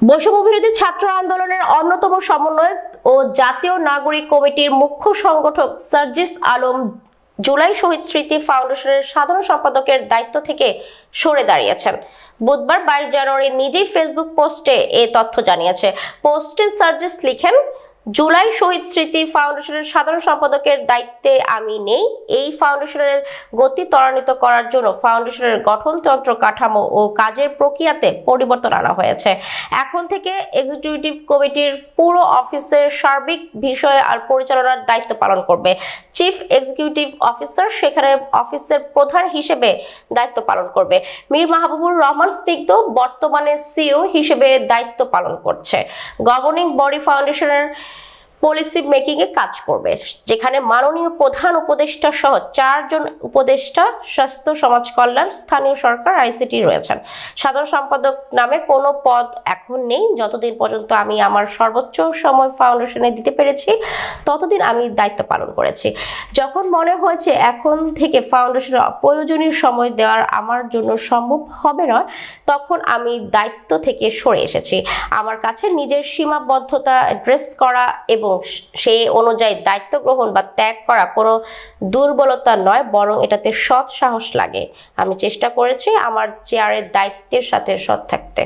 বৈষম্যবিরোধী ছাত্র আন্দোলনের অন্যতম সমন্বয়ক ও জাতীয় নাগরিক কমিটির মুখ্য সংগঠক সার্জিস আলম জুলাই শহীদ স্মৃতি ফাউন্ডেশনের সাধারণ সম্পাদকের দায়িত্ব থেকে সরে দাঁড়িয়েছেন। বুধবার 22 জানুয়ারি নিজেই ফেসবুক পোস্টে এই তথ্য জানিয়েছে। পোস্টে সার্জিস লিখেন, জুলাই শহীদ স্মৃতি ফাউন্ডেশনের সাধারণ সম্পাদকের দায়িত্বে আমি নেই। এই ফাউন্ডেশনের গতি ত্বরান্বিত করার জন্য ফাউন্ডেশনের গঠনতন্ত্র কাঠামো ও কাজের প্রক্রিয়াতে পরিবর্তন আনা হয়েছে। এখন থেকে এক্সিকিউটিভ কমিটির পুরো অফিসের সার্বিক বিষয় আর পরিচালনার দায়িত্ব পালন করবে চিফ এক্সিকিউটিভ অফিসার, সেখানে অফিসের প্রধান হিসেবে দায়িত্ব পালন করবে মীর মাহবুবুর রহমান স্নিগ্ধ, বর্তমানে সিইও হিসেবে দায়িত্ব পালন করছে। গভর্নিং বডি ফাউন্ডেশনের পলিসি মেকিং এ কাজ করবে, যেখানে মাননীয় প্রধান উপদেষ্টা সহ 4 জন উপদেষ্টা, স্বাস্থ্য, সমাজ কল্যাণ, স্থানীয় সরকার, আইসিটি রয়েছেন। সাধারণ সম্পাদক নামে কোনো পদ এখন নেই। যতদিন পর্যন্ত আমি আমার সর্বোচ্চ সময় ফাউন্ডেশনে দিতে পেরেছি ততদিন আমি দায়িত্ব পালন করেছি। যখন মনে হয়েছে এখন থেকে ফাউন্ডেশনের প্রয়োজনীয় সময় দেওয়ার আমার জন্য সম্ভব হবে না, তখন আমি দায়িত্ব থেকে সরে এসেছি। আমার কাছে নিজের সীমাবদ্ধতা অ্যাড্রেস করা এবং সেই অনুযায়ী দায়িত্ব গ্রহণ বা ত্যাগ করা কোনো দুর্বলতা নয়, বরং এটাতে সৎ সাহস লাগে। আমি চেষ্টা করেছি আমার চেয়ারের দায়িত্বের সাথে সৎ থাকতে।